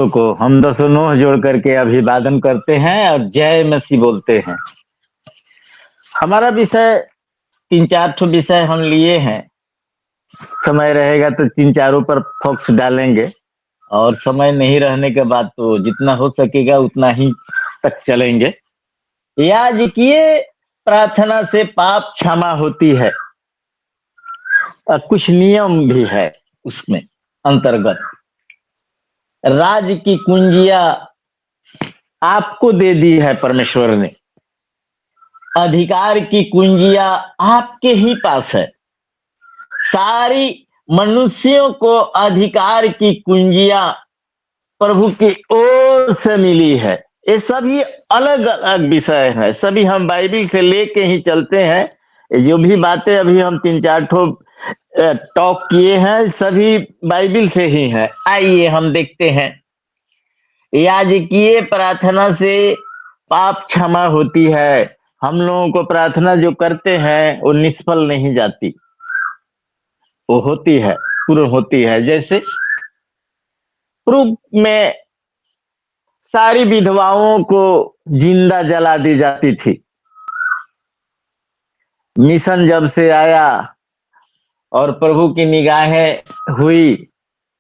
को हम दसों नोह जोड़ करके अभिवादन करते हैं और जय मसीह बोलते हैं। हमारा विषय 3-4 ठो विषय हम लिए हैं। समय रहेगा तो 3 चारों पर फोकस डालेंगे और समय नहीं रहने के बाद तो जितना हो सकेगा उतना ही तक चलेंगे। याजकीय प्रार्थना से पाप क्षमा होती है और कुछ नियम भी है उसमें अंतर्गत। राज की कुंजियां आपको दे दी है परमेश्वर ने, अधिकार की कुंजियां आपके ही पास है। सारी मनुष्यों को अधिकार की कुंजियां प्रभु की ओर से मिली है। ये सभी अलग अलग विषय है, सभी हम बाइबिल से लेके ही चलते हैं। जो भी बातें अभी हम 3-4 ठो टॉक किए हैं सभी बाइबिल से ही है। आइए हम देखते हैं। याजकीय प्रार्थना से पाप क्षमा होती है। हम लोगों को प्रार्थना जो करते हैं वो निष्फल नहीं जाती, वो होती है, पूर्ण होती है। जैसे पूर्व में सारी विधवाओं को जिंदा जला दी जाती थी। मिशन जब से आया और प्रभु की निगाहें हुई,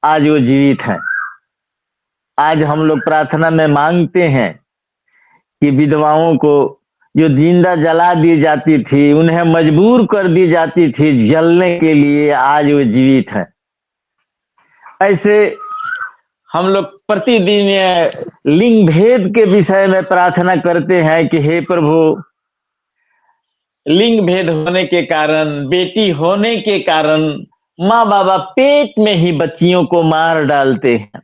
आज वो जीवित हैं। आज हम लोग प्रार्थना में मांगते हैं कि विधवाओं को जो जिंदा जला दी जाती थी, उन्हें मजबूर कर दी जाती थी जलने के लिए, आज वो जीवित है। ऐसे हम लोग प्रतिदिन लिंग भेद के विषय में प्रार्थना करते हैं कि हे प्रभु, लिंग भेद होने के कारण, बेटी होने के कारण माँ बाबा पेट में ही बच्चियों को मार डालते हैं।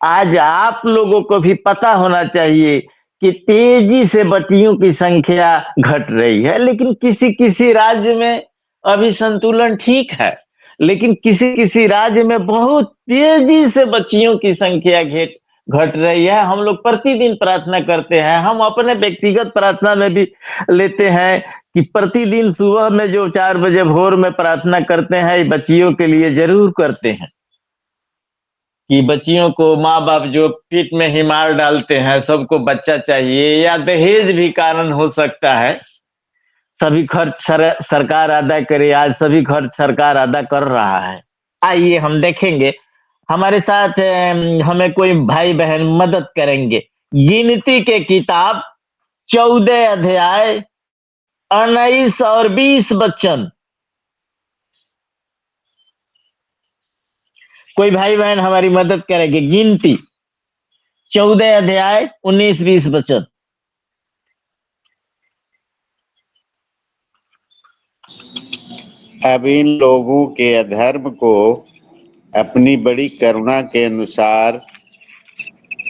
आज आप लोगों को भी पता होना चाहिए कि तेजी से बच्चियों की संख्या घट रही है, लेकिन किसी किसी राज्य में अभी संतुलन ठीक है, लेकिन किसी किसी राज्य में बहुत तेजी से बच्चियों की संख्या घट रही है। हम लोग प्रतिदिन प्रार्थना करते हैं, हम अपने व्यक्तिगत प्रार्थना में भी लेते हैं कि प्रतिदिन सुबह में जो 4 बजे भोर में प्रार्थना करते हैं, बच्चियों के लिए जरूर करते हैं कि बच्चियों को माँ बाप जो पेट में ही मार डालते हैं, सबको बच्चा चाहिए या दहेज भी कारण हो सकता है। सभी खर्च सरकार अदा करे, आज सभी खर्च सरकार अदा कर रहा है। आइए हम देखेंगे, हमारे साथ हमें कोई भाई बहन मदद करेंगे। गिनती के किताब 14 अध्याय 19 और 20 वचन। कोई भाई बहन हमारी मदद करेंगे। गिनती 14 अध्याय 19-20 वचन। अब इन लोगों के अधर्म को अपनी बड़ी करुणा के अनुसार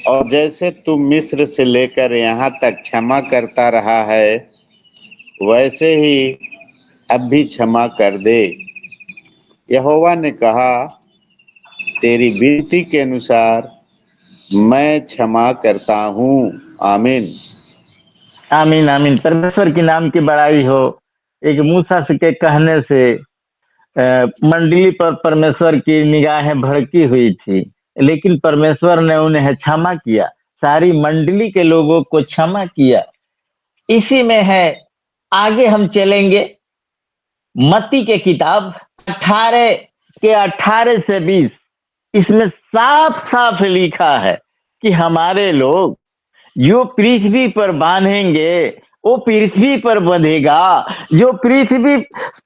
और जैसे तू मिस्र से लेकर यहाँ तक क्षमा करता रहा है, वैसे ही अब भी क्षमा कर दे। यहोवा ने कहा, तेरी विनती के अनुसार मैं क्षमा करता हूँ। आमीन आमीन आमीन। परमेश्वर के नाम की बड़ाई हो। एक मूसा के कहने से मंडली पर परमेश्वर की निगाहें भड़की हुई थी, लेकिन परमेश्वर ने उन्हें क्षमा किया, सारी मंडली के लोगों को क्षमा किया। इसी में है। आगे हम चलेंगे। मत्ती के किताब 18 के 18 से 20। इसमें साफ साफ लिखा है कि हमारे लोग जो पृथ्वी पर बांधेंगे वो पृथ्वी पर बंधेगा, जो पृथ्वी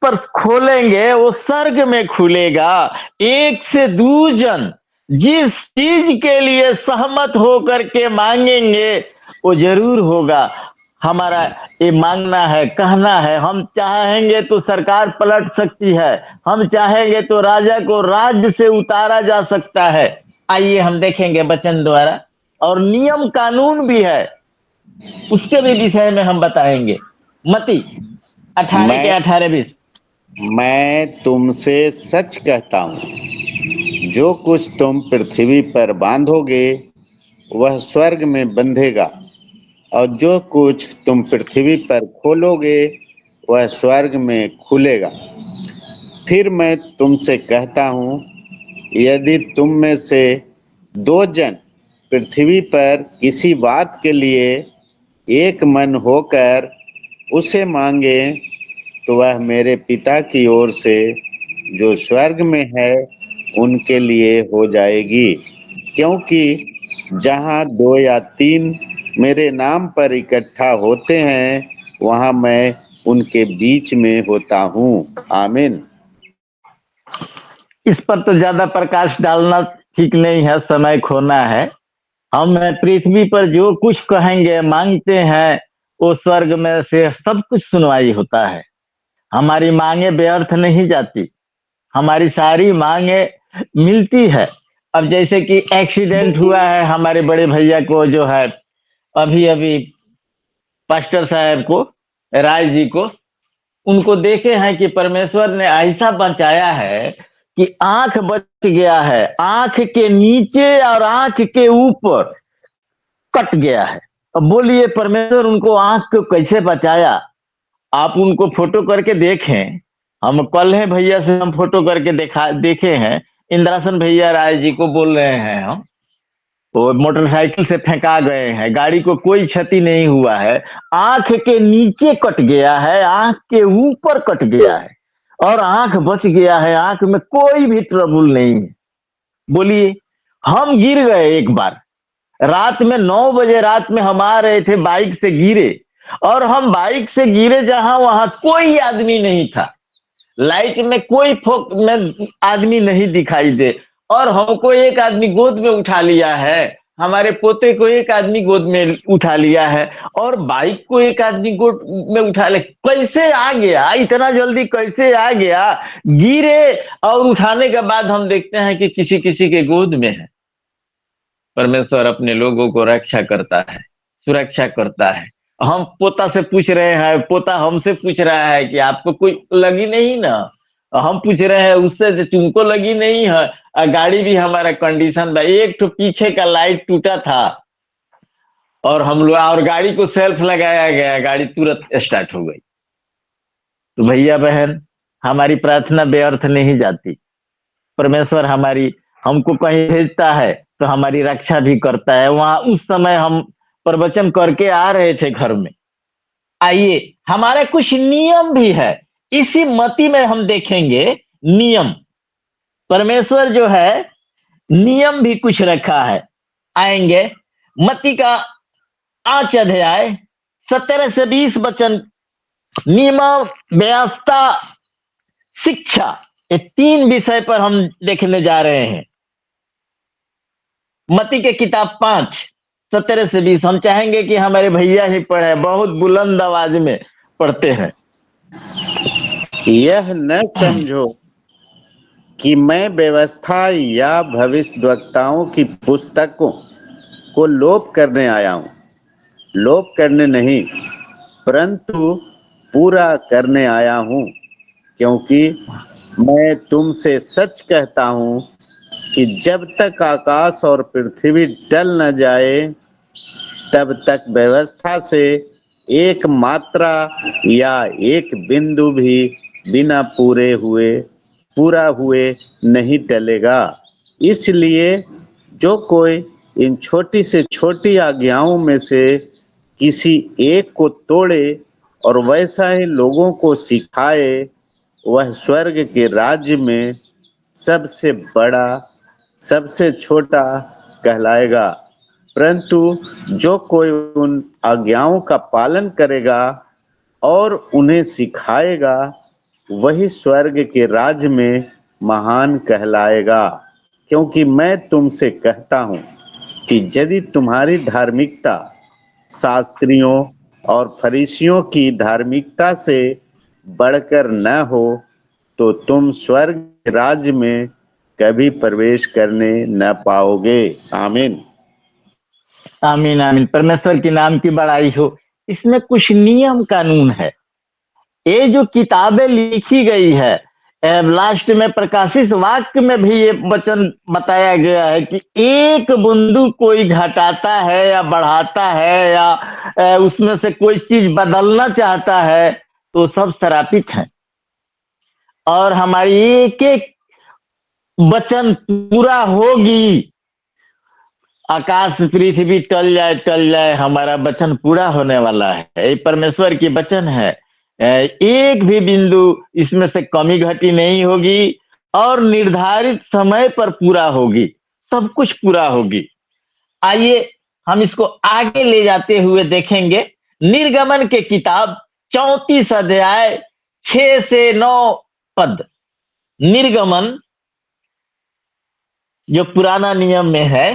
पर खोलेंगे वो स्वर्ग में खुलेगा। एक से दूजन जिस चीज के लिए सहमत होकर के मांगेंगे वो जरूर होगा। हमारा ये मांगना है, कहना है। हम चाहेंगे तो सरकार पलट सकती है, हम चाहेंगे तो राजा को राज्य से उतारा जा सकता है। आइए हम देखेंगे वचन द्वारा, और नियम कानून भी है, उसके भी विषय में हम बताएंगे। मत्ती 18 के 18-20। मैं तुमसे सच कहता हूँ, जो कुछ तुम पृथ्वी पर बांधोगे वह स्वर्ग में बंधेगा, और जो कुछ तुम पृथ्वी पर खोलोगे वह स्वर्ग में खुलेगा। फिर मैं तुमसे कहता हूँ, यदि तुम में से 2 जन पृथ्वी पर किसी बात के लिए एक मन होकर उसे मांगे तो वह मेरे पिता की ओर से जो स्वर्ग में है उनके लिए हो जाएगी। क्योंकि जहाँ 2 या 3 मेरे नाम पर इकट्ठा होते हैं वहाँ मैं उनके बीच में होता हूँ। आमीन। इस पर तो ज्यादा प्रकाश डालना ठीक नहीं है, समय खोना है। हम पृथ्वी पर जो कुछ कहेंगे मांगते हैं वो स्वर्ग में से सब कुछ सुनवाई होता है। हमारी मांगे व्यर्थ नहीं जाती, हमारी सारी मांगे मिलती है। अब जैसे कि एक्सीडेंट हुआ है हमारे बड़े भैया को, जो है अभी अभी पास्टर साहब को, राय जी को, उनको देखे हैं कि परमेश्वर ने ऐसा बचाया है कि आंख बच गया है, आंख के नीचे और आंख के ऊपर कट गया है। अब बोलिए परमेश्वर उनको आंख को कैसे बचाया? आप उनको फोटो करके देखें। हम कल है भैया से हम फोटो करके देखे हैं। इंद्रासन भैया राय जी को बोल रहे हैं हम, वो मोटरसाइकिल से फेंका गए हैं, गाड़ी को कोई क्षति नहीं हुआ है, आंख के नीचे कट गया है, आंख के ऊपर कट गया है और आंख बच गया है, आंख में कोई भी ट्रबल नहीं है। बोलिए, हम गिर गए एक बार रात में 9 बजे रात में, हम आ रहे थे बाइक से गिरे, और हम बाइक से गिरे जहां वहां कोई आदमी नहीं था, लाइट में कोई फोक में आदमी नहीं दिखाई दे, और हमको एक आदमी गोद में उठा लिया है, हमारे पोते को एक आदमी गोद में उठा लिया है, और बाइक को एक आदमी गोद में उठा ले। कैसे आ गया, इतना जल्दी कैसे आ गया? गिरे और उठाने के बाद हम देखते हैं कि किसी किसी के गोद में है। परमेश्वर अपने लोगों को रक्षा करता है, सुरक्षा करता है। हम पोता से पूछ रहे हैं, पोता हमसे पूछ रहा है कि आपको कोई लगी नहीं ना? हम पूछ रहे हैं उससे जो तुमको लगी नहीं है। गाड़ी भी हमारा कंडीशन था, एक तो पीछे का लाइट टूटा था और हम लोग, और गाड़ी को सेल्फ लगाया गया, गाड़ी तुरंत स्टार्ट हो गई। तो भैया बहन, हमारी प्रार्थना व्यर्थ नहीं जाती। परमेश्वर हमारी, हमको कहीं भेजता है तो हमारी रक्षा भी करता है। वहां उस समय हम प्रवचन करके आ रहे थे घर में। आइए, हमारे कुछ नियम भी है, इसी मती में हम देखेंगे नियम। परमेश्वर जो है नियम भी कुछ रखा है। आएंगे मती का 5 अध्याय 17 से 20 वचन, नियम, व्यवस्था, शिक्षा, ये 3 विषय पर हम देखने जा रहे हैं। मती के किताब 5 17 से 20। हम चाहेंगे कि हमारे भैया ही पढ़े, बहुत बुलंद आवाज में पढ़ते हैं। यह न समझो कि मैं व्यवस्था या भविष्यद्वक्ताओं की पुस्तकों को लोप करने आया हूँ। लोप करने नहीं, परंतु पूरा करने आया हूँ। क्योंकि मैं तुमसे सच कहता हूँ कि जब तक आकाश और पृथ्वी टल न जाए तब तक व्यवस्था से एक मात्रा या एक बिंदु भी बिना पूरा हुए नहीं टलेगा। इसलिए जो कोई इन छोटी से छोटी आज्ञाओं में से किसी एक को तोड़े और वैसा ही लोगों को सिखाए, वह स्वर्ग के राज्य में सबसे बड़ा, सबसे छोटा कहलाएगा। परंतु जो कोई उन आज्ञाओं का पालन करेगा और उन्हें सिखाएगा, वही स्वर्ग के राज्य में महान कहलाएगा। क्योंकि मैं तुमसे कहता हूँ कि यदि तुम्हारी धार्मिकता शास्त्रियों और फरीसियों की धार्मिकता से बढ़कर न हो तो तुम स्वर्ग राज्य में कभी प्रवेश करने न पाओगे। आमीन। आमीन आमीन। परमेश्वर के नाम की बड़ाई हो। इसमें कुछ नियम कानून है। ये जो किताबें लिखी गई है, लास्ट में प्रकाशित वाक्य में भी ये वचन बताया गया है कि एक बिंदु कोई घटाता है या बढ़ाता है या उसमें से कोई चीज बदलना चाहता है तो सब श्रापित है। और हमारी एक एक वचन पूरा होगी। आकाश पृथ्वी टल जाए हमारा वचन पूरा होने वाला है। ये परमेश्वर की वचन है। एक भी बिंदु इसमें से कमी घटी नहीं होगी और निर्धारित समय पर पूरा होगी, सब कुछ पूरा होगी। आइए हम इसको आगे ले जाते हुए देखेंगे। निर्गमन के किताब 34 अध्याय 6 से 9 पद। निर्गमन जो पुराना नियम में है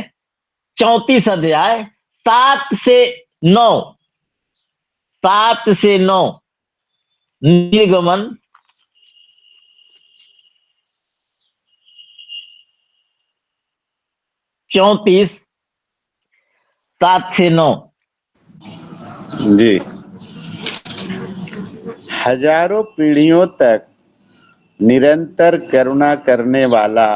34 अध्याय 7 से 9, 7 से 9 निर्गमन 34 7 से 9। जी, हजारों पीढ़ियों तक निरंतर करुणा करने वाला,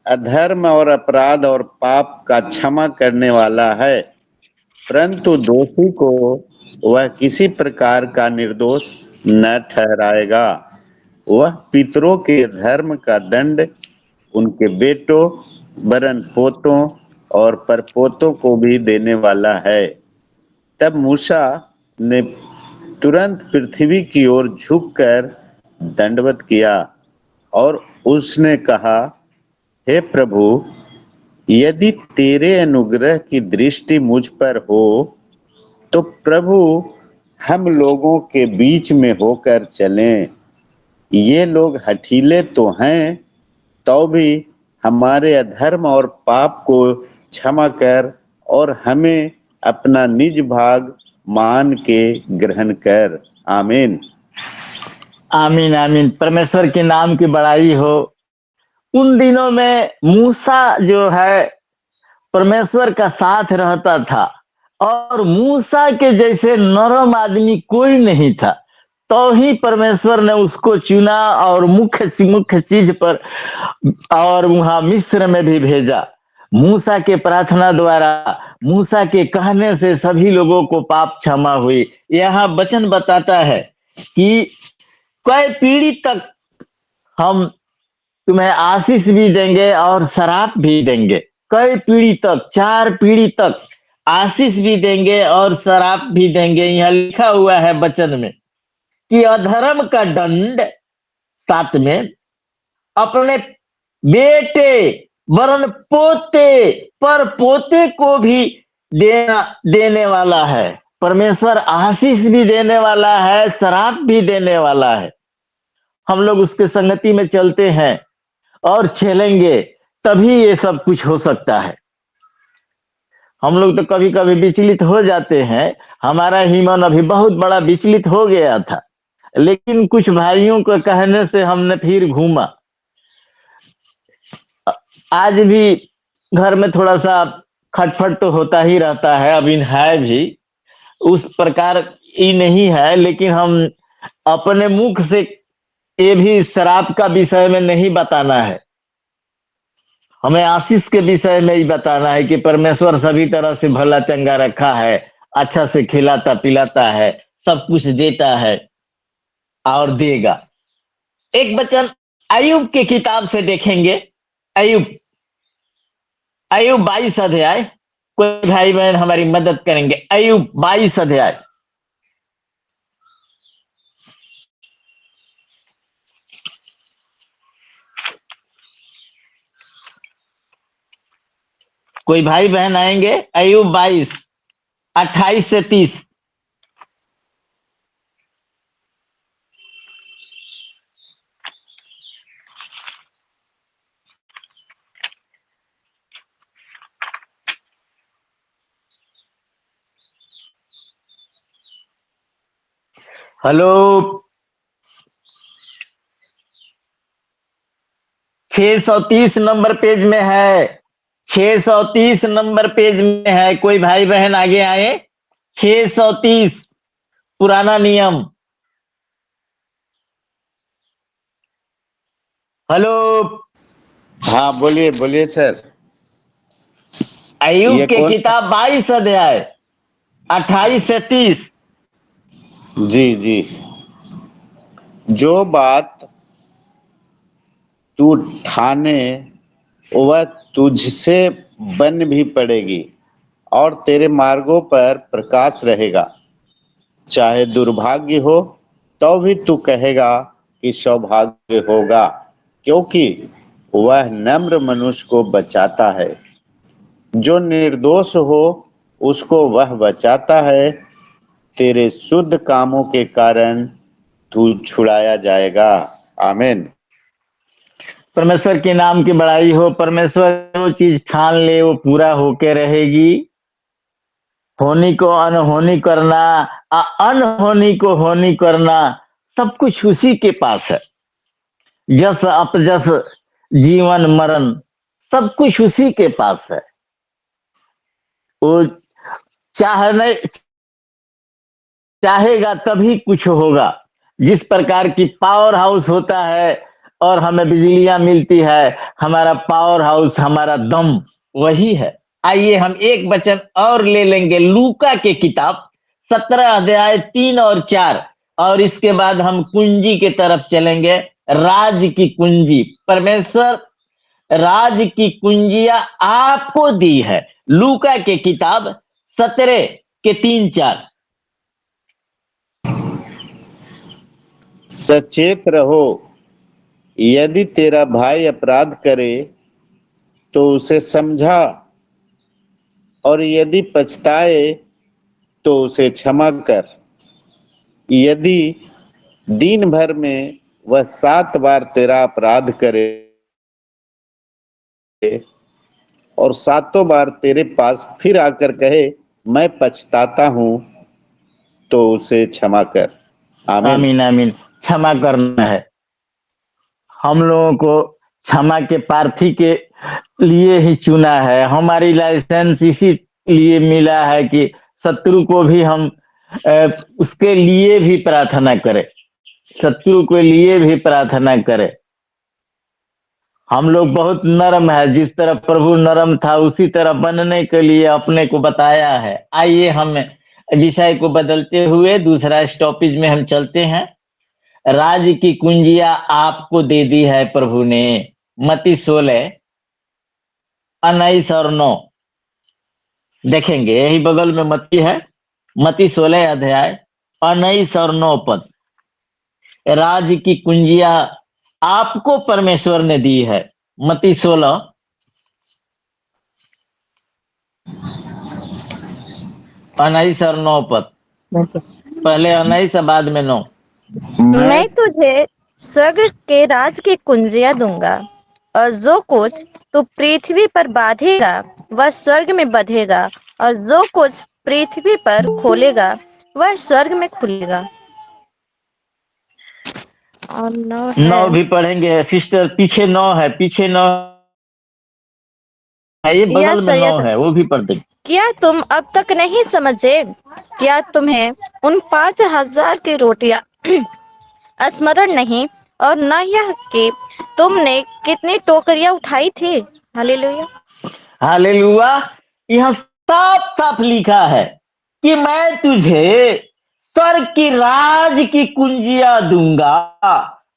अधर्म और अपराध और पाप का क्षमा करने वाला है, परंतु दोषी को वह किसी प्रकार का निर्दोष न ठहराएगा। वह पितरों के धर्म का दंड उनके बेटों, वरन पोतों और परपोतों को भी देने वाला है। तब मूसा ने तुरंत पृथ्वी की ओर झुककर दंडवत किया और उसने कहा, हे प्रभु, यदि तेरे अनुग्रह की दृष्टि मुझ पर हो तो प्रभु हम लोगों के बीच में होकर चलें। ये लोग हठीले तो हैं, तो भी हमारे अधर्म और पाप को क्षमा कर और हमें अपना निज भाग मान के ग्रहण कर। आमीन। आमीन आमीन। परमेश्वर के नाम की बड़ाई हो। उन दिनों में मूसा जो है परमेश्वर का साथ रहता था और मूसा के जैसे नरम आदमी कोई नहीं था, तो ही परमेश्वर ने उसको चुना और मुख्य मुख्य चीज पर और वहां मिस्र में भी भेजा। मूसा के प्रार्थना द्वारा, मूसा के कहने से सभी लोगों को पाप क्षमा हुई। यहाँ वचन बताता है कि कई पीढ़ी तक हम तुम्हें आशीष भी देंगे और शराब भी देंगे। कई पीढ़ी तक, 4 पीढ़ी तक आशीष भी देंगे और शराब भी देंगे। यहाँ लिखा हुआ है वचन में कि अधर्म का दंड 7 में अपने बेटे वरन पोते पर पोते को भी देने वाला है। परमेश्वर आशीष भी देने वाला है, शराब भी देने वाला है। हम लोग उसके संगति में चलते हैं और चलेंगे तभी ये सब कुछ हो सकता है। हम लोग तो कभी कभी विचलित हो जाते हैं। हमारा ही मन अभी बहुत बड़ा विचलित हो गया था, लेकिन कुछ भाइयों को कहने से हमने फिर घूमा। आज भी घर में थोड़ा सा खटपट तो होता ही रहता है, अभी है भी उस प्रकार ही नहीं है, लेकिन हम अपने मुख से ये भी शराब का विषय में नहीं बताना है। हमें आशीष के विषय में ही बताना है कि परमेश्वर सभी तरह से भला चंगा रखा है, अच्छा से खिलाता पिलाता है, सब कुछ देता है और देगा। एक वचन अय्यूब की किताब से देखेंगे। अय्यूब 22 अध्याय। कोई भाई बहन हमारी मदद करेंगे। अय्यूब 22 अध्याय। कोई भाई बहन आएंगे? अय्यूब 22 28 से 30। हेलो, 630 नंबर पेज में है। 630 नंबर पेज में है। कोई भाई बहन आगे आए। 630 पुराना नियम। हेलो, हाँ, बोलिए बोलिए सर। अय्यूब ये के कौन? किताब 22 अध्याय 28 से 30। जी जी। जो बात तू ठाने वह तुझसे बन भी पड़ेगी और तेरे मार्गों पर प्रकाश रहेगा। चाहे दुर्भाग्य हो तो भी तू कहेगा कि सौभाग्य होगा, क्योंकि वह नम्र मनुष्य को बचाता है। जो निर्दोष हो उसको वह बचाता है। तेरे शुद्ध कामों के कारण तू छुड़ाया जाएगा। आमीन। परमेश्वर के नाम की बड़ाई हो। परमेश्वर जो चीज ठान ले वो पूरा होके रहेगी। होनी को अनहोनी करना, अनहोनी को होनी करना, सब कुछ उसी के पास है। जस अपजस, जीवन मरण, सब कुछ उसी के पास है। वो चाहने चाहेगा तभी कुछ होगा। जिस प्रकार की पावर हाउस होता है और हमें बिजलियां मिलती है, हमारा पावर हाउस, हमारा दम वही है। आइए हम एक वचन और ले लेंगे, लूका के किताब 17 अध्याय 3 और 4, और इसके बाद हम कुंजी के तरफ चलेंगे। राज की कुंजी, परमेश्वर राज की कुंजियां आपको दी है। लूका के किताब 17 के 3-4। सचेत रहो, यदि तेरा भाई अपराध करे तो उसे समझा, और यदि पछताए तो उसे क्षमा कर। यदि दिन भर में वह 7 बार तेरा अपराध करे और 7 बार तेरे पास फिर आकर कहे मैं पछताता हूं, तो उसे क्षमा कर। आमीन। आमीन आमीन। क्षमा करना है हम लोगों को। क्षमा के प्रार्थी के लिए ही चुना है। हमारी लाइसेंस इसी लिए मिला है कि शत्रु को भी हम उसके लिए भी प्रार्थना करें, शत्रु के लिए भी प्रार्थना करें। हम लोग बहुत नरम है, जिस तरह प्रभु नरम था उसी तरह बनने के लिए अपने को बताया है। आइए हम विषय को बदलते हुए दूसरा स्टॉपेज में हम चलते हैं। राज की कुंजिया आपको दे दी है प्रभु ने। मत्ती 16 19 और 9 देखेंगे, यही बगल में मत्ती है। मत्ती 16 अध्याय 19 और 9 पद। राज की कुंजिया आपको परमेश्वर ने दी है। मत्ती 16 19 और 9 पद। पहले 19 बाद में 9। मैं मैं तुझे स्वर्ग के राज की कुंजियां दूंगा, और जो कुछ तू पृथ्वी पर बांधेगा वह स्वर्ग में बंधेगा, और जो कुछ पृथ्वी पर खोलेगा वह स्वर्ग में खुलेगा। और 9 है। 9 भी पढ़ेंगे सिस्टर, पीछे 9 है, पीछे 9 है, ये बगल यस में सर, 9 है, वो भी पढ़ देंगे। क्या तुम अब तक नहीं समझे? क्या तुम्हें उन 5,000 की रोटियां स्मरण नहीं, और न यह कि तुमने कितनी टोकरियां उठाई थी? हालेलुया। हालेलुया। यह साफ साफ लिखा है कि मैं तुझे स्वर्ग की राज की कुंजियां दूंगा,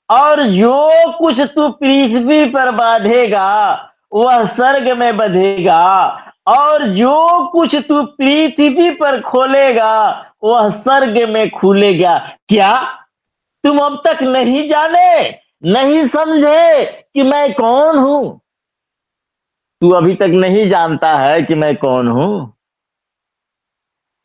और जो कुछ तू पृथ्वी पर बांधेगा वह स्वर्ग में बंधेगा, और जो कुछ तू पृथ्वी पर खोलेगा वह स्वर्ग में खुलेगा। क्या तुम अब तक नहीं जाने, नहीं समझे कि मैं कौन हूं? तू अभी तक नहीं जानता है कि मैं कौन हूं?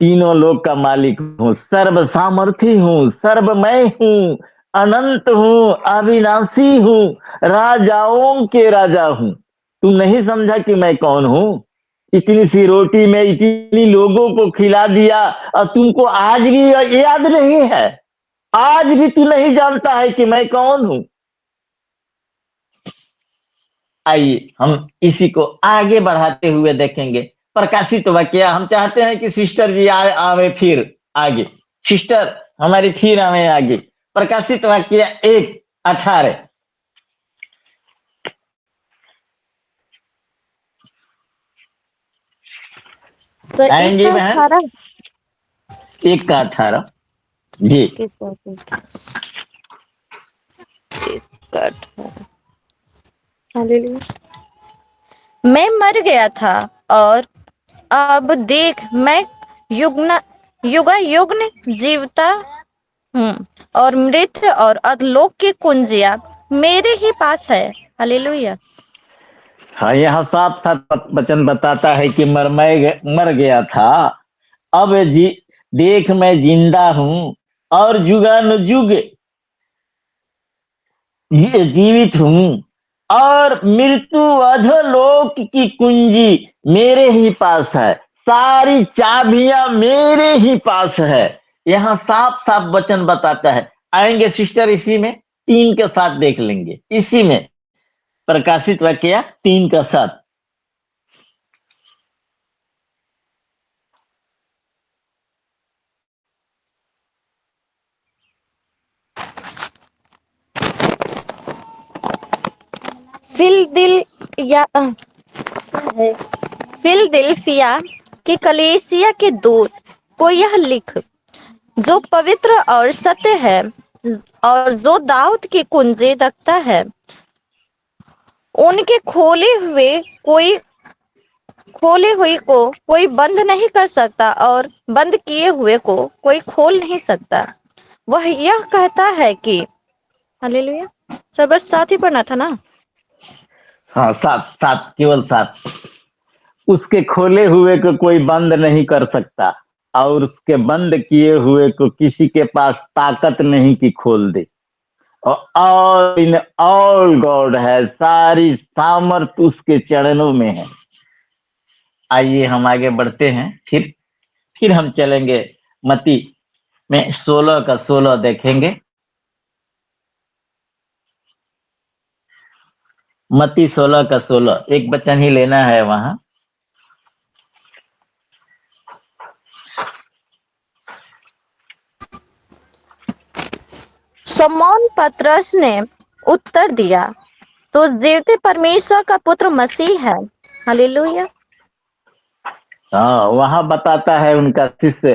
तीनों लोक का मालिक हूं, सर्व सामर्थी हूं, सर्वमय हूं, अनंत हूं, अविनाशी हूं, राजाओं के राजा हूं। तुम नहीं समझा कि मैं कौन हूं? इतनी सी रोटी में इतनी लोगों को खिला दिया और तुमको आज भी याद नहीं है? आज भी तू नहीं जानता है कि मैं कौन हूं? आइए हम इसी को आगे बढ़ाते हुए देखेंगे। प्रकाशित वाक्य हम चाहते हैं कि सिस्टर जी आवे फिर आगे। सिस्टर हमारी फिर आवे आगे। प्रकाशित वाक्य 1:18 सर, एक आएंगी का बहन? 18। 1 का 18 जी। ओके सर, एक का 18। हालेलुया। मैं मर गया था और अब देख मैं युगना युगायुग जीवता हूँ और मृत और अधलोक की कुंजिया मेरे ही पास है। हालेलुया। हाँ, यहाँ साफ साफ वचन बताता है कि मर गया था, अब देख मैं जिंदा हूँ और जुगानुजुग जीवित हूँ, और मृत्यु अधोलोक की कुंजी मेरे ही पास है, सारी चाबियां मेरे ही पास है। यहाँ साफ साफ वचन बताता है। आएंगे सिस्टर, इसी में 3 के साथ देख लेंगे, इसी में प्रकाशित वाक्य 3 का 7। फिल दिल या फिलदिल्फिया की कलीसिया के दूत को यह लिख, जो पवित्र और सत्य है और जो दाऊद की कुंजी रखता है, उनके खोले हुए को कोई बंद नहीं कर सकता और बंद किए हुए को कोई खोल नहीं सकता। वह यह कहता है कि हालेलुया। सर बस साथ ही पढ़ना था ना। हाँ, 7 केवल 7। उसके खोले हुए को कोई बंद नहीं कर सकता और उसके बंद किए हुए को किसी के पास ताकत नहीं कि खोल दे। और इन ऑल गॉड है, सारी सामर्थ उसके चरणों में है। आइए हम आगे बढ़ते हैं। फिर हम चलेंगे मती में 16 का 16 देखेंगे। मती 16 का 16 एक वचन ही लेना है वहां। शमौन पतरस ने उत्तर दिया, तो जीवते परमेश्वर का पुत्र मसीह है। हालेलुया। हाँ, वहां बताता है उनका शिष्य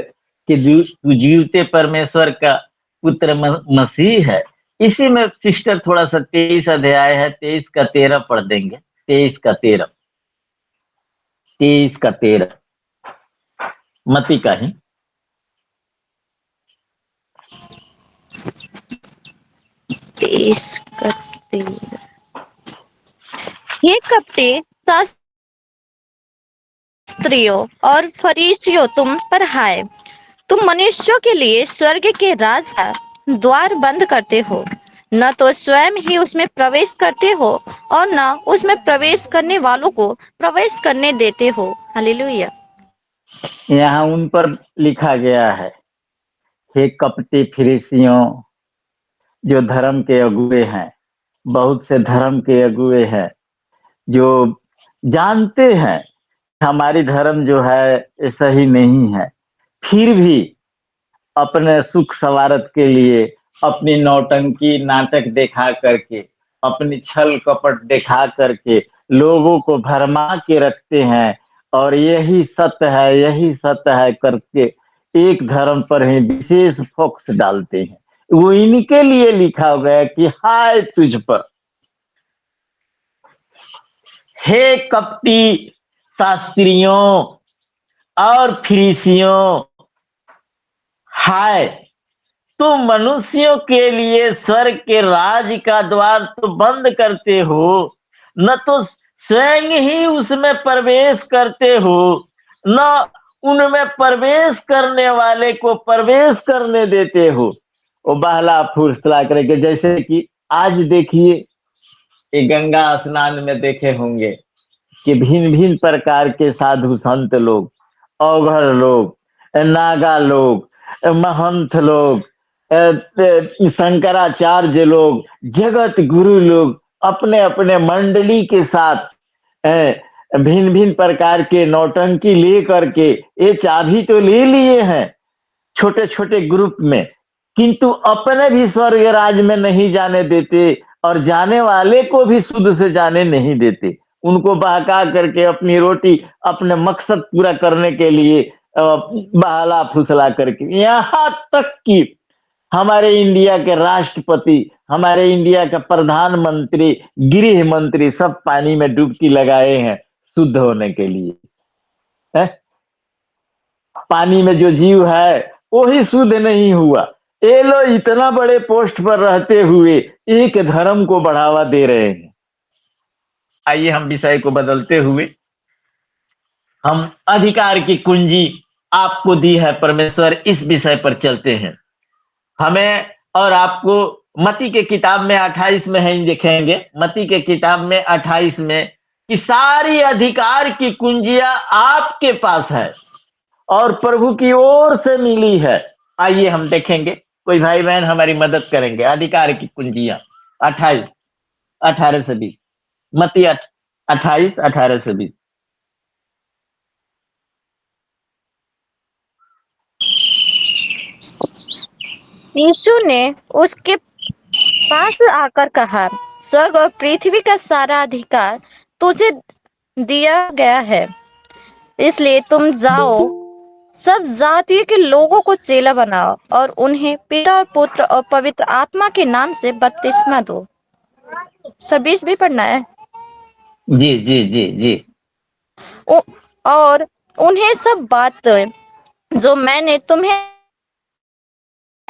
कि तू जीवते परमेश्वर का पुत्र मसीह है। इसी में सिस्टर थोड़ा सा 23 अध्याय है, 23 का 13 पढ़ देंगे। 23 का 13, 23 का 13 मती का ही। 23 का 13। हे कपटी शास्त्रियों और फरीसियों, तुम पर हाय, तुम मनुष्यों के लिए स्वर्ग के राज का द्वार बंद करते हो, न तो स्वयं ही उसमें प्रवेश करते हो और न उसमें प्रवेश करने वालों को प्रवेश करने देते हो। हालेलुया। यहाँ उन पर लिखा गया है, हे कपटी फरीसियों, जो धर्म के अगुए हैं, बहुत से धर्म के अगुए हैं, जो जानते हैं हमारी धर्म जो है सही नहीं है, फिर भी अपने सुख सवारत के लिए अपनी नौटंकी नाटक दिखा करके, अपनी छल कपट दिखा करके लोगों को भरमा के रखते हैं, और यही सत्य है, यही सत्य है करके एक धर्म पर ही विशेष फोकस डालते हैं। वो इनके लिए लिखा गया कि हाय तुझ पर, हे कपटी शास्त्रियों और फरीसियों, हाय, तुम मनुष्यों के लिए स्वर्ग के राज का द्वार तो बंद करते हो, न तो स्वयं ही उसमें प्रवेश करते हो, न उनमें प्रवेश करने वाले को प्रवेश करने देते हो। वो बहला फुसला करके, जैसे कि आज देखिए, ये गंगा स्नान में देखे होंगे कि भिन्न भिन्न प्रकार के साधु संत लोग, अवघड़ लोग, नागा लोग, महंत लोग, शंकराचार्य लोग, जगत गुरु लोग अपने अपने मंडली के साथ भिन्न भिन्न प्रकार के नौटंकी ले करके ये चाबी तो ले लिए हैं छोटे छोटे ग्रुप में, किंतु अपने भी स्वर्ग राज में नहीं जाने देते और जाने वाले को भी शुद्ध से जाने नहीं देते। उनको बहका करके अपनी रोटी, अपने मकसद पूरा करने के लिए बहला फुसला करके, यहाँ तक कि हमारे इंडिया के राष्ट्रपति, हमारे इंडिया का प्रधानमंत्री, गृह मंत्री सब पानी में डुबकी लगाए हैं, शुद्ध होने के लिए है? पानी में जो जीव है वो ही शुद्ध नहीं हुआ। ये लोग इतना बड़े पोस्ट पर रहते हुए एक धर्म को बढ़ावा दे रहे हैं। आइए हम विषय को बदलते हुए हम अधिकार की कुंजी आपको दी है परमेश्वर, इस विषय पर चलते हैं। हमें और आपको मत्ती के किताब में 28 में है, देखेंगे मत्ती के किताब में 28 में कि सारी अधिकार की कुंजियां आपके पास है और प्रभु की ओर से मिली है। आइए हम देखेंगे, कोई भाई बहन हमारी मदद करेंगे। अधिकार की कुंजियां 28 18 से 20, मत्ती 28 18 से 20। यीशु ने उसके पास आकर कहा, स्वर्ग और पृथ्वी का सारा अधिकार तुझे दिया गया है, इसलिए तुम जाओ, सब जातियों के लोगों को चेला बनाओ और उन्हें पिता और पुत्र और पवित्र आत्मा के नाम से बपतिस्मा दो। 26 भी पढ़ना है। जी जी जी जी। और उन्हें सब बात जो मैंने तुम्हें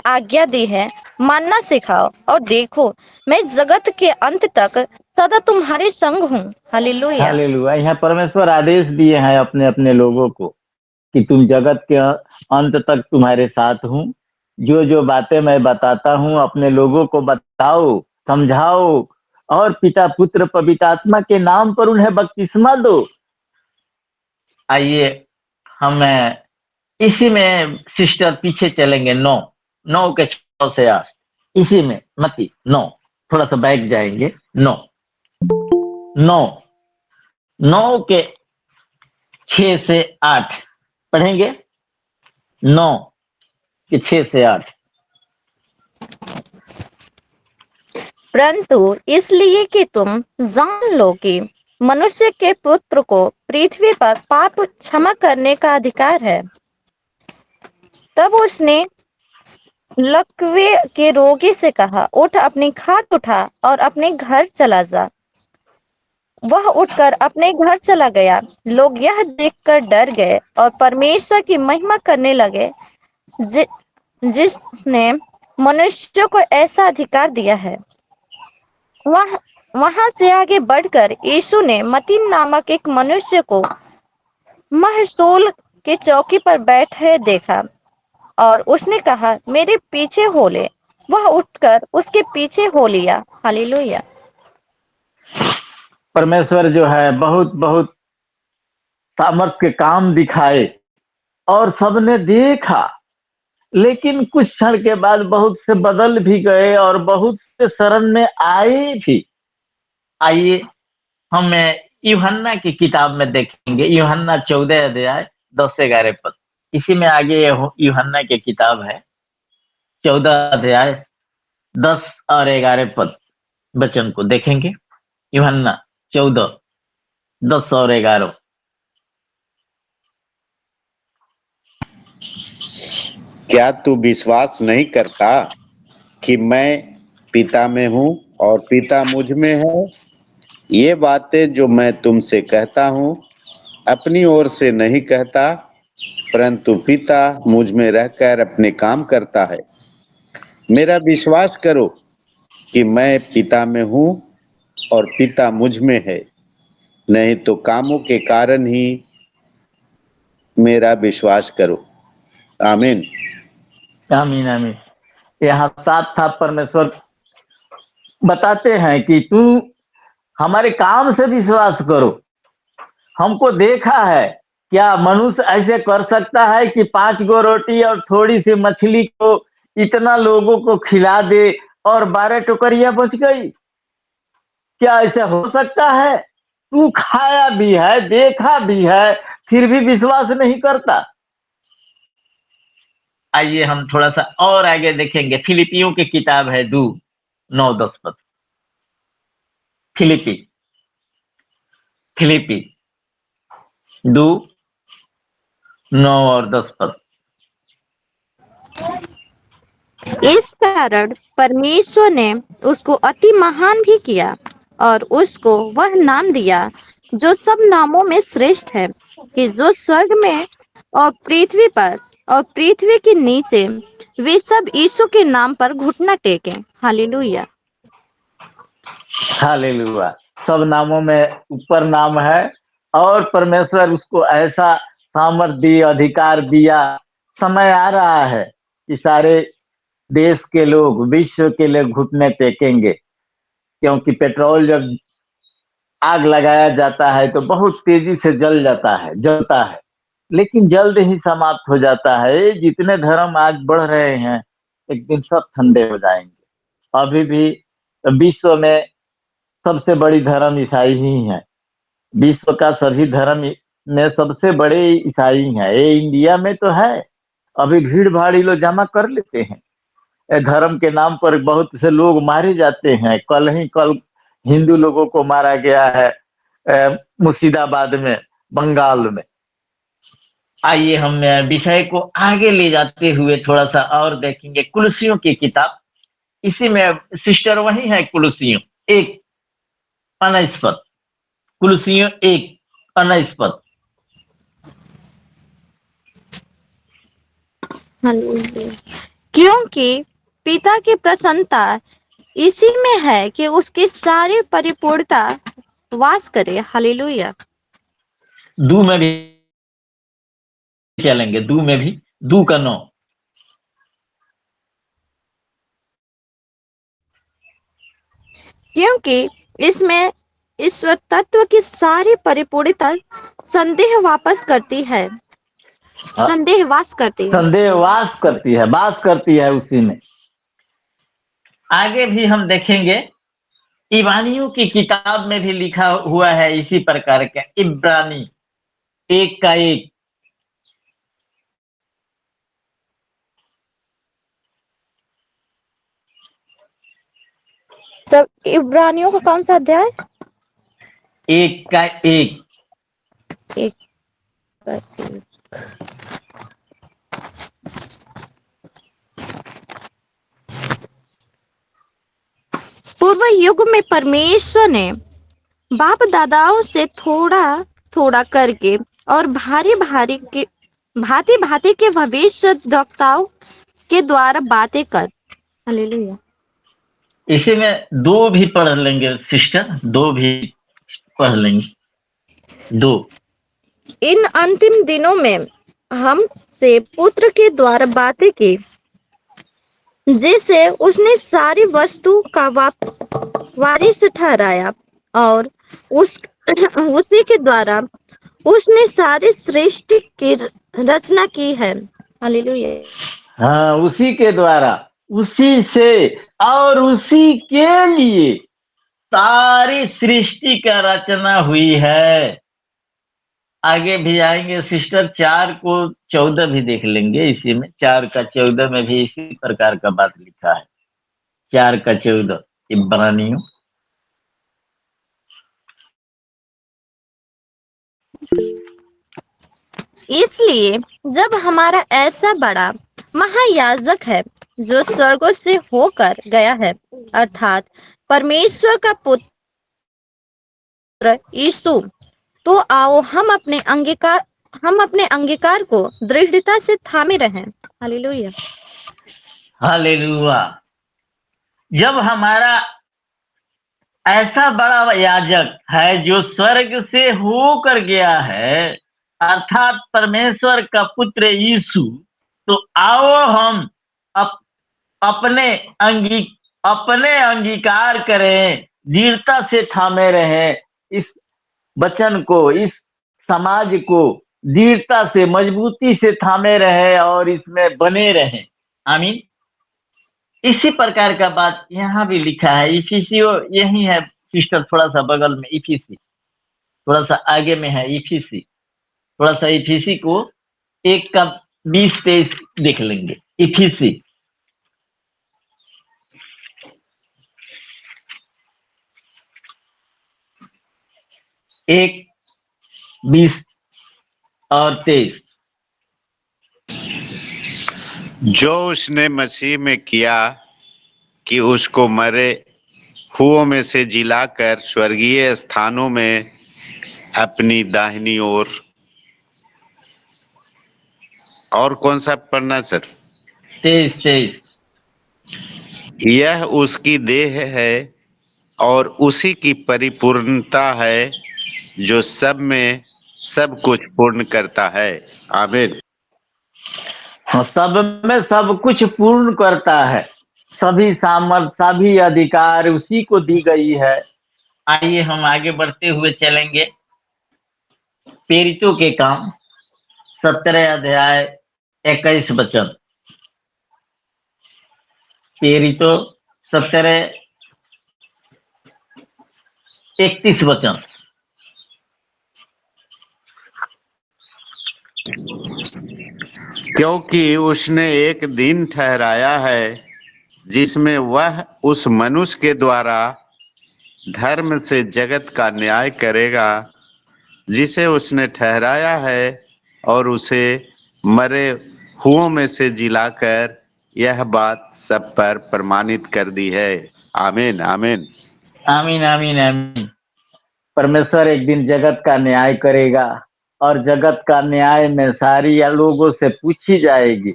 आज्ञा दी है मानना सिखाओ, और देखो मैं जगत के अंत तक सदा तुम्हारे संग हूँ। हालेलुया। हालेलुया। यहाँ परमेश्वर आदेश दिए हैं अपने अपने लोगों को कि तुम जगत के अंत तक तुम्हारे साथ हूँ। जो जो बातें मैं बताता हूँ अपने लोगों को बताओ, समझाओ और पिता पुत्र पवित्र आत्मा के नाम पर उन्हें बपतिस्मा दो। आइए हम इसी में सिस्टर पीछे चलेंगे, 9 के 6 से 8, इसी में मत्ती 9, थोड़ा सा बैक जाएंगे। 9 9 9 के 6 से 8 पढ़ेंगे। 9 के 6 से 8। परंतु इसलिए कि तुम जान लो कि मनुष्य के पुत्र को पृथ्वी पर पाप क्षमा करने का अधिकार है। तब उसने लकवे के रोगी से कहा, उठ, अपनी खाट उठा और अपने घर चला जा। वह उठकर अपने घर चला गया। लोग यह देखकर डर गए और परमेश्वर की महिमा करने लगे, जिसने मनुष्य को ऐसा अधिकार दिया है। वहां से आगे बढ़कर यीशु ने मत्ती नामक एक मनुष्य को महसूल के चौकी पर बैठे देखा और उसने कहा, मेरे पीछे हो ले। वह उठकर उसके पीछे हो लिया। हालेलुया। परमेश्वर जो है बहुत बहुत सामर्थ के काम दिखाए और सबने देखा, लेकिन कुछ क्षण के बाद बहुत से बदल भी गए और बहुत से शरण में आए भी। आइए हम यूहन्ना की किताब में देखेंगे, यूहन्ना 14 अध्याय 10-11 पद। इसी में आगे यूहन्ना की किताब है 14 अध्याय 10 और 11 पद वचन को देखेंगे। यूहन्ना 14 10 और 11। क्या तू विश्वास नहीं करता कि मैं पिता में हूँ और पिता मुझ में है? ये बातें जो मैं तुमसे कहता हूँ अपनी ओर से नहीं कहता, परंतु पिता मुझ में रहकर अपने काम करता है। मेरा विश्वास करो कि मैं पिता में हूँ और पिता मुझ में है, नहीं तो कामों के कारण ही मेरा विश्वास करो। आमीन। आमीन आमीन। यहाँ साथ साथ परमेश्वर बताते हैं कि तू हमारे काम से विश्वास करो। हमको देखा है, क्या मनुष्य ऐसे कर सकता है कि 5 गो रोटी और थोड़ी सी मछली को इतना लोगों को खिला दे और 12 टोकरियां बच गई? क्या ऐसा हो सकता है? तू खाया भी है, देखा भी है, फिर भी विश्वास नहीं करता। आइए हम थोड़ा सा और आगे देखेंगे। फिलिपियों की किताब है 2:9-10 पद। फिलिपी 2:9 और 10 पद। इस कारण परमेश्वर ने उसको अति महान भी किया और उसको वह नाम दिया जो सब नामों में श्रेष्ठ है, कि जो स्वर्ग में और पृथ्वी पर और पृथ्वी के नीचे वे सब यीशु के नाम पर घुटना टेकें। हालेलुया। हालेलुया। सब नामों में ऊपर नाम है और परमेश्वर उसको ऐसा सामर्थ्य दिया, अधिकार दिया। समय आ रहा है कि सारे देश के लोग, विश्व के लोग घुटने टेकेंगे, क्योंकि पेट्रोल जब आग लगाया जाता है तो बहुत तेजी से जल जाता है, जलता है, लेकिन जल्द ही समाप्त हो जाता है। ये जितने धर्म आज बढ़ रहे हैं, एक दिन सब ठंडे हो जाएंगे। अभी भी विश्व में सबसे बड़ी धर्म ईसाई ही है। विश्व का सभी धर्म में सबसे बड़े ईसाई हैं। ये इंडिया में तो है, अभी भीड़ भाड़ी लोग जमा कर लेते हैं। धर्म के नाम पर बहुत से लोग मारे जाते हैं। कल हिंदू लोगों को मारा गया है मुर्शिदाबाद में, बंगाल में। आइए हम विषय को आगे ले जाते हुए थोड़ा सा और देखेंगे कुलसियों की किताब। इसी में सिस्टर वही है, कुलसियों 1:19। कुलसियों 1:19। हालेलुया। क्योंकि पिता की प्रसन्नता इसी में है कि उसकी सारी परिपूर्णता वास करे। हालेलुया। दू में भी चलेंगे, दू में भी, 2:9। क्योंकि इसमें ईश्वर तत्व की सारी परिपूर्णता संदेह वापस करती है, संदेह वास करती है। संदेह वास करती है, वास करती है उसी में। आगे भी हम देखेंगे, इब्रानियों की किताब में भी लिखा हुआ है इसी प्रकार का। इब्रानी 1:1। सब इब्रानियों का कौन सा अध्याय? 1:1। एक। पूर्व युग में परमेश्वर ने बाप दादाओं से थोड़ा थोड़ा करके और भांति भांति के भविष्य वक्ताओं के द्वारा बातें कर। हालेलुया। इसी में 2 भी पढ़ लेंगे सिस्टर, 2 भी पढ़ लेंगे, 2। इन अंतिम दिनों में हमसे पुत्र के द्वारा बातें की, जिसे उसने सारी वस्तु का वारिस ठहराया, और उसी के द्वारा उसने सारी सृष्टि की रचना की है। हालेलुया। हाँ, उसी के द्वारा, उसी से और उसी के लिए सारी सृष्टि का रचना हुई है। आगे भी आएंगे सिस्टर, 4:14 भी देख लेंगे। इसी में 4:14 में भी इसी प्रकार का बात लिखा है। 4:14 इब्रानियों। इसलिए जब हमारा ऐसा बड़ा महायाजक है जो स्वर्गों से होकर गया है, अर्थात परमेश्वर का पुत्र यीशु, तो आओ हम अपने अंगीकार को दृढ़ता से थामे रहें। हालेलुया। हालेलुया। जब हमारा ऐसा बड़ा याजक है जो स्वर्ग से होकर गया है, अर्थात परमेश्वर का पुत्र यीशु, तो आओ हम अपने अंगीकार करें, दृढ़ता से थामे रहें, इस वचन को, इस समाज को दृढ़ता से, मजबूती से थामे रहे और इसमें बने रहें। आमीन। इसी प्रकार का बात यहाँ भी लिखा है। इफिसियों यही है सिस्टर, थोड़ा सा बगल में इफिसी, थोड़ा सा आगे में है इफिसी। थोड़ा सा इफिसी को 1:20-23 देख लेंगे। इफिसी 1:20-23। जो उसने मसीह में किया कि उसको मरे हुओं में से जिलाकर स्वर्गीय स्थानों में अपनी दाहिनी ओर। और कौन सा पढ़ना सर? 23। यह उसकी देह है और उसी की परिपूर्णता है जो सब में सब कुछ पूर्ण करता है। आमीन। हाँ, सब में सब कुछ पूर्ण करता है। सभी सामर्थ, सभी अधिकार उसी को दी गई है। आइए हम आगे बढ़ते हुए चलेंगे। प्रेरितों के काम 17 अध्याय 21 वचन। प्रेरितों 17 31 वचन। क्योंकि उसने एक दिन ठहराया है जिसमें वह उस मनुष्य के द्वारा धर्म से जगत का न्याय करेगा जिसे उसने ठहराया है, और उसे मरे हुओं में से जिलाकर यह बात सब पर प्रमाणित कर दी है। आमीन आमीन। आमीन आमीन आमीन। परमेश्वर एक दिन जगत का न्याय करेगा और जगत का न्याय में सारी लोगों से पूछी जाएगी।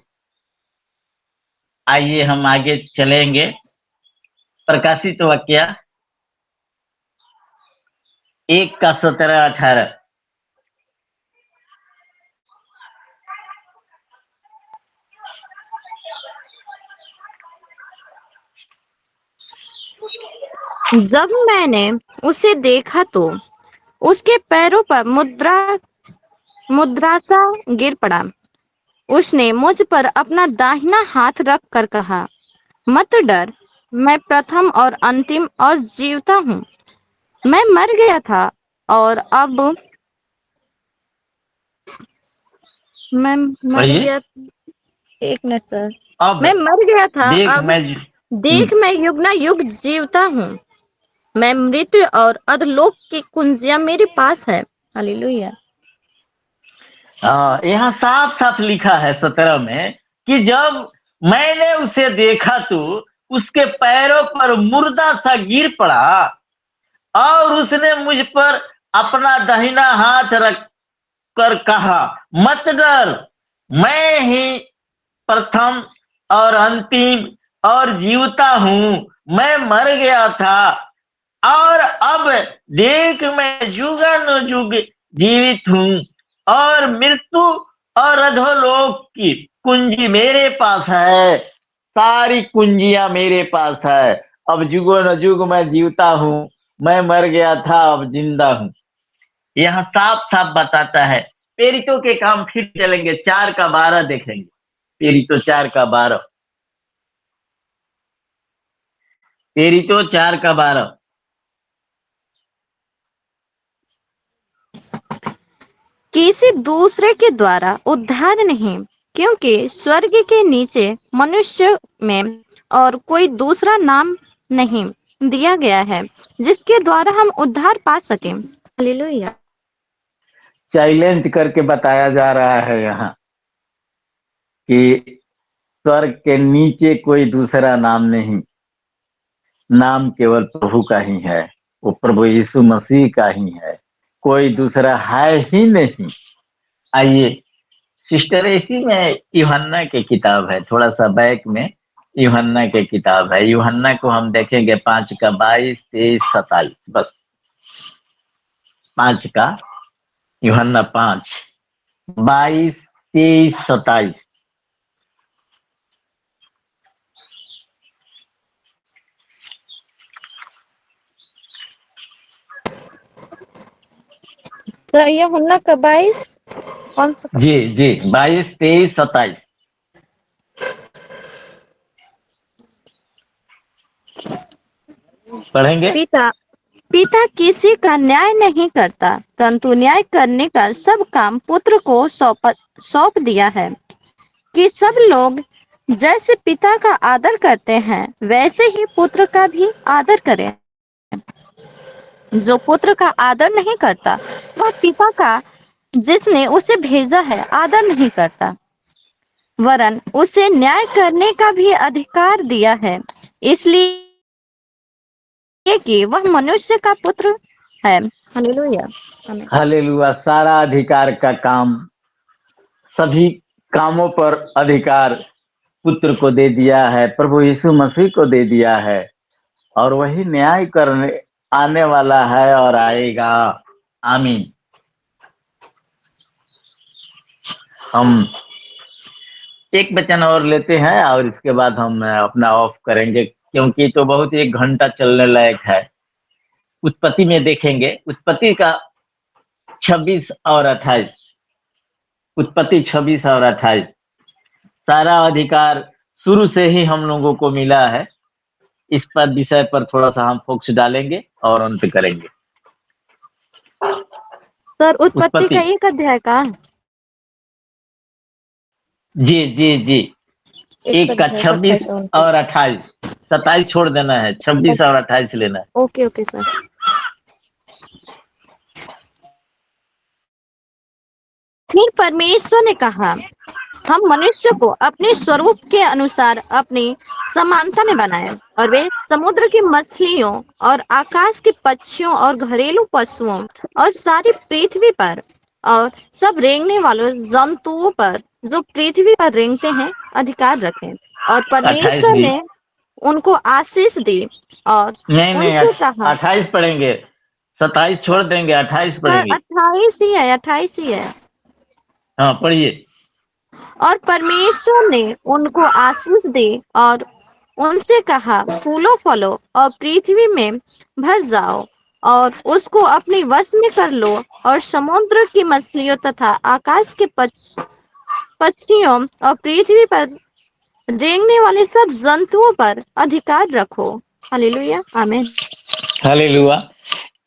आइए हम आगे चलेंगे। प्रकाशित वाक्य 1 का 17-18। जब मैंने उसे देखा तो उसके पैरों पर मुद्रासा गिर पड़ा। उसने मुझ पर अपना दाहिना हाथ रख कर कहा, मत डर, मैं प्रथम और अंतिम और जीवता हूँ। मैं मर गया था और अब मैं मर पढ़िए। गया। एक मिनट सर। अब मैं मर गया था, देख अब मैं देख मैं युग ना युग जीवता हूँ। मैं मृत्यु और अधलोक की कुंजियां मेरे पास है। हालेलुया। यहाँ साफ साफ लिखा है 17 में कि जब मैंने उसे देखा तो उसके पैरों पर मुर्दा सा गिर पड़ा और उसने मुझ पर अपना दाहिना हाथ रख कर कहा, मत डर, मैं ही प्रथम और अंतिम और जीवता हूँ। मैं मर गया था और अब देख मैं जुगानुजुग जीवित हूँ, और मृत्यु और अधोलोक की कुंजी मेरे पास है। सारी कुंजियां मेरे पास है। अब जुगो न जुग मैं जीवता हूँ। मैं मर गया था, अब जिंदा हूँ। यह साफ साफ बताता है। प्रेरितों के काम फिर चलेंगे, 4 का 12 देखेंगे। प्रेरितों 4 का 12। प्रेरितों 4 का 12। किसी दूसरे के द्वारा उद्धार नहीं, क्योंकि स्वर्ग के नीचे मनुष्य में और कोई दूसरा नाम नहीं दिया गया है जिसके द्वारा हम उद्धार पा सकें। हालेलुया। चैलेंज करके बताया जा रहा है यहाँ कि स्वर्ग के नीचे कोई दूसरा नाम नहीं, नाम केवल प्रभु का ही है। वो प्रभु यीशु मसीह का ही है, कोई दूसरा है ही नहीं। आइए सिस्टर, इसी में यूहन्ना की किताब है, थोड़ा सा बैक में यूहन्ना की किताब है। यूहन्ना को हम देखेंगे 5 का 22, 23, 27। बस 5 का यूहन्ना 5, 22, 23, 27। तो ये हुन्ना का 22 कौन सा? जी जी, 22, 23, 27 पढ़ेंगे। पिता पिता किसी का न्याय नहीं करता, परंतु न्याय करने का सब काम पुत्र को सौंप दिया है, कि सब लोग जैसे पिता का आदर करते हैं वैसे ही पुत्र का भी आदर करें। जो पुत्र का आदर नहीं करता वह पिता का जिसने उसे भेजा है आदर नहीं करता। वरन उसे न्याय करने का भी अधिकार दिया है, इसलिए कि वह मनुष्य का पुत्र है। हालेलुया। आमीन। हालेलुया। सारा अधिकार का काम, सभी कामों पर अधिकार पुत्र को दे दिया है, प्रभु यीशु मसीह को दे दिया है, और वही न्याय करने आने वाला है और आएगा। आमीन। हम एक वचन और लेते हैं और इसके बाद हम अपना ऑफ करेंगे, क्योंकि तो बहुत 1 घंटा चलने लायक है। उत्पत्ति में देखेंगे, उत्पत्ति का 26 और 28, उत्पत्ति 26 और 28। सारा अधिकार शुरू से ही हम लोगों को मिला है। इस पर विषय पर थोड़ा सा हम फोकस डालेंगे और अंत करेंगे। सर उत्पत्ति का उत्पत्ति, 1 अध्याय का जी जी जी, 1 का 1 अध्याय 26 28 और 29। और 28, 27 छोड़ देना है, 26 और 28 लेना है। Okay okay sir. फिर परमेश्वर ने कहा, हम मनुष्य को अपने स्वरूप के अनुसार अपनी समानता में बनाए, और वे समुद्र की मछलियों और आकाश के पक्षियों और घरेलू पशुओं और सारी पृथ्वी पर और सब रेंगने वालों जंतुओं पर जो पृथ्वी पर रेंगते हैं अधिकार रखें। और 28 परमेश्वर भी ने उनको आशीष दी और नहीं नहीं, उनसे कहा, 28 पढ़ेंगे, 27 छोड़ देंगे, 28 पर पढ़ेंगे। 28 ही है, 28 ही है। हाँ पढ़िए। और परमेश्वर ने उनको आशीष दी और उनसे कहा, फूलो फलो और पृथ्वी में भर जाओ और उसको अपने वश में कर लो, और समुद्र की मछलियों तथा आकाश के पक्षियों और पृथ्वी पर रेंगने वाले सब जंतुओं पर अधिकार रखो। हालेलुया, आमीन। हालेलुया।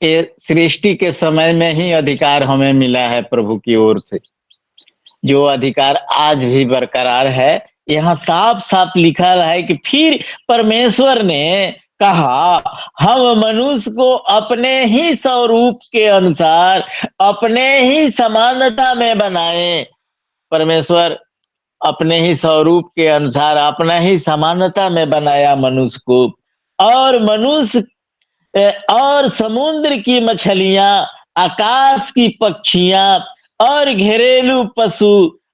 ये सृष्टि के समय में ही अधिकार हमें मिला है प्रभु की ओर से, जो अधिकार आज भी बरकरार है। यहाँ साफ साफ लिखा है कि फिर परमेश्वर ने कहा, हम मनुष्य को अपने ही स्वरूप के अनुसार अपने ही समानता में बनाए। परमेश्वर अपने ही स्वरूप के अनुसार अपना ही समानता में बनाया मनुष्य को, और मनुष्य और समुद्र की मछलियां, आकाश की पक्षियां और घरेलू पशु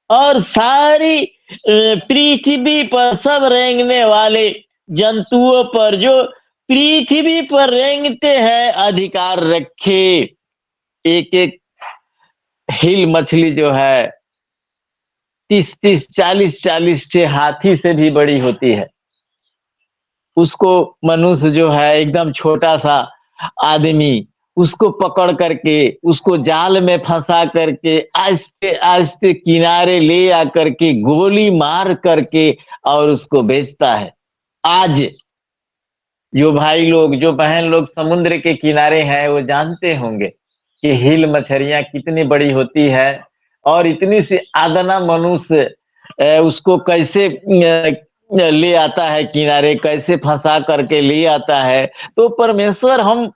और सारी पृथ्वी पर सब रेंगने वाले जंतुओं पर जो पृथ्वी पर रेंगते हैं अधिकार रखे। एक एक हिल मछली जो है 30-30, 40-40 से हाथी से भी बड़ी होती है। उसको मनुष्य जो है एकदम छोटा सा आदमी, उसको पकड़ करके उसको जाल में फंसा करके आहिस्ते आहिस्ते किनारे ले आकर के गोली मार करके और उसको बेचता है। आज जो भाई लोग, जो बहन लोग समुद्र के किनारे हैं, वो जानते होंगे कि हिल मछलियां कितनी बड़ी होती है, और इतनी सी आदना मनुष्य उसको कैसे ले आता है किनारे, कैसे फंसा करके ले आता है। तो परमेश्वर हम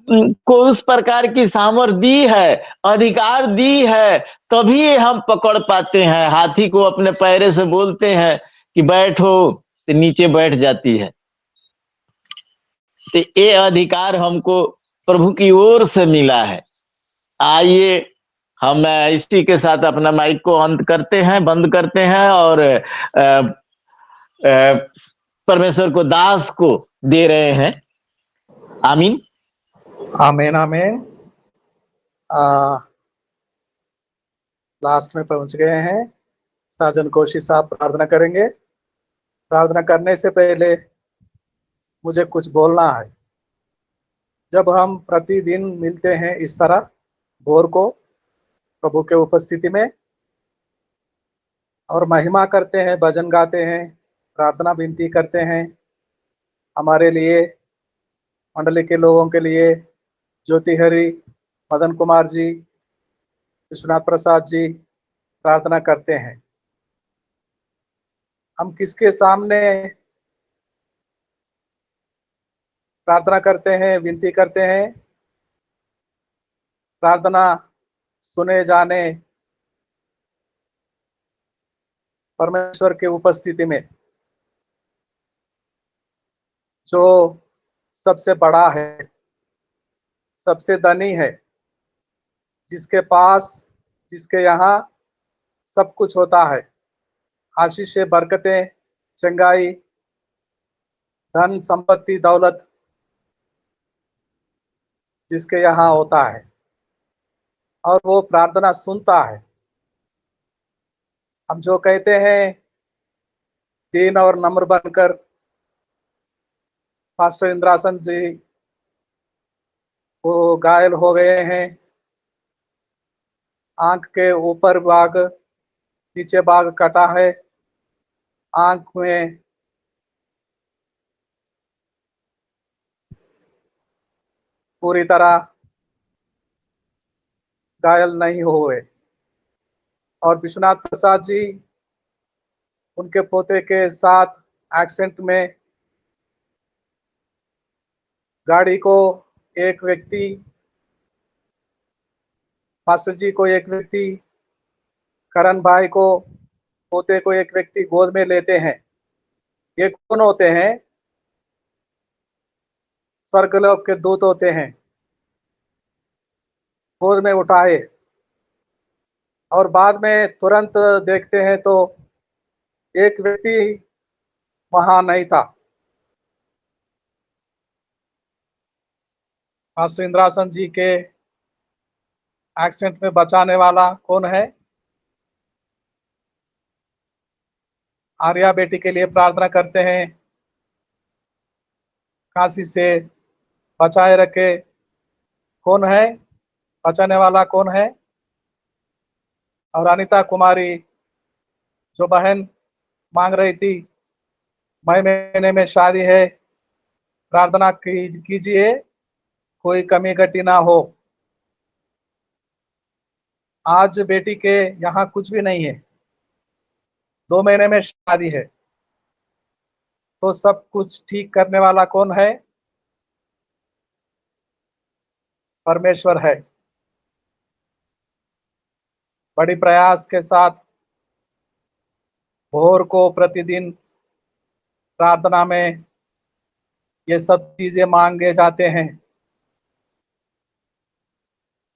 को उस प्रकार की सामर्थ दी है, अधिकार दी है, तभी हम पकड़ पाते हैं। हाथी को अपने पैरे से बोलते हैं कि बैठो, तो नीचे बैठ जाती है। तो ये अधिकार हमको प्रभु की ओर से मिला है। आइए हम इसी के साथ अपना माइक को अंत करते हैं, बंद करते हैं, और परमेश्वर को दास को दे रहे हैं। आमीन। आमीन आमीन। लास्ट में पहुंच गए हैं। साजन कोशिश साहब प्रार्थना करेंगे। प्रार्थना करने से पहले मुझे कुछ बोलना है। जब हम प्रतिदिन मिलते हैं इस तरह भोर को प्रभु के उपस्थिति में और महिमा करते हैं, भजन गाते हैं, प्रार्थना विनती करते हैं, हमारे लिए, मंडली के लोगों के लिए, ज्योति हरि, मदन कुमार जी, विश्वनाथ प्रसाद जी प्रार्थना करते हैं। हम किसके सामने प्रार्थना करते हैं, विनती करते हैं? प्रार्थना सुने जाने परमेश्वर के उपस्थिति में, जो सबसे बड़ा है, सबसे धनी है, जिसके पास, जिसके यहाँ सब कुछ होता है, आशीषें, बरकतें, चंगाई, धन संपत्ति, दौलत जिसके यहाँ होता है, और वो प्रार्थना सुनता है। हम जो कहते हैं दीन और नम्र बनकर, पास्टर इंद्रासन जी वो घायल हो गए हैं, आंख के ऊपर भाग, नीचे भाग कटा है, आंख में पूरी तरह घायल नहीं हुए। और विश्वनाथ प्रसाद जी, उनके पोते के साथ एक्सीडेंट में गाड़ी को एक व्यक्ति, मास्टर जी को एक व्यक्ति, करण भाई को, पोते को एक व्यक्ति गोद में लेते हैं। ये कौन होते हैं? स्वर्गलोक के दूत होते हैं। गोद में उठाए और बाद में तुरंत देखते हैं तो एक व्यक्ति वहां नहीं था। मास्टर इंद्रासन जी के एक्सीडेंट में बचाने वाला कौन है? आर्या बेटी के लिए प्रार्थना करते हैं, काशी से बचाए रखे। कौन है बचाने वाला? कौन है? और अनिता कुमारी जो बहन मांग रही थी, मई महीने में शादी है, प्रार्थना कीजिए कोई कमी घटी ना हो। आज बेटी के यहाँ कुछ भी नहीं है, 2 महीने में शादी है, तो सब कुछ ठीक करने वाला कौन है? परमेश्वर है। बड़ी प्रयास के साथ भोर को प्रतिदिन प्रार्थना में ये सब चीजें मांगे जाते हैं।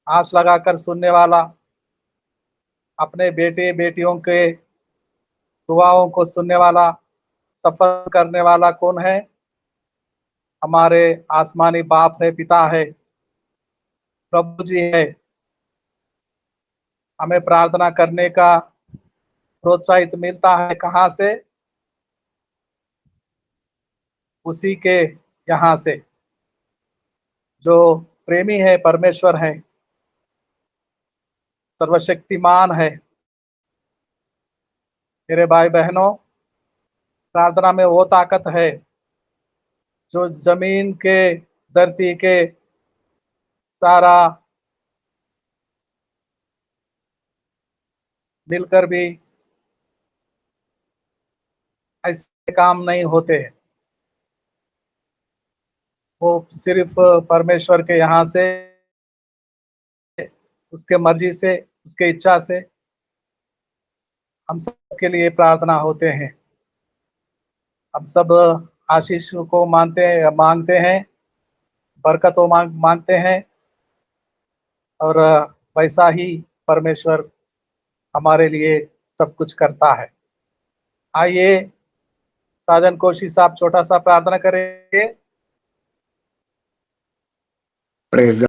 आस लगाकर सुनने वाला, अपने बेटे बेटियों के दुआओं को सुनने वाला, सफल करने वाला कौन है? हमारे आसमानी बाप है, पिता है, प्रभु जी है। हमें प्रार्थना करने का प्रोत्साहित मिलता है कहाँ से? उसी के यहाँ से जो प्रेमी है, परमेश्वर है, सर्वशक्तिमान है। मेरे भाई बहनों, प्रार्थना में वो ताकत है जो जमीन के, धरती के सारा मिलकर भी ऐसे काम नहीं होते। वो सिर्फ परमेश्वर के यहाँ से, उसके मर्जी से, उसके इच्छा से हम सब के लिए प्रार्थना होते हैं। हम सब आशीष को मांगते हैं, बरकतों मांगते हैं, और वैसा ही परमेश्वर हमारे लिए सब कुछ करता है। आइए साजन कोशी साहब छोटा सा प्रार्थना करेंगे।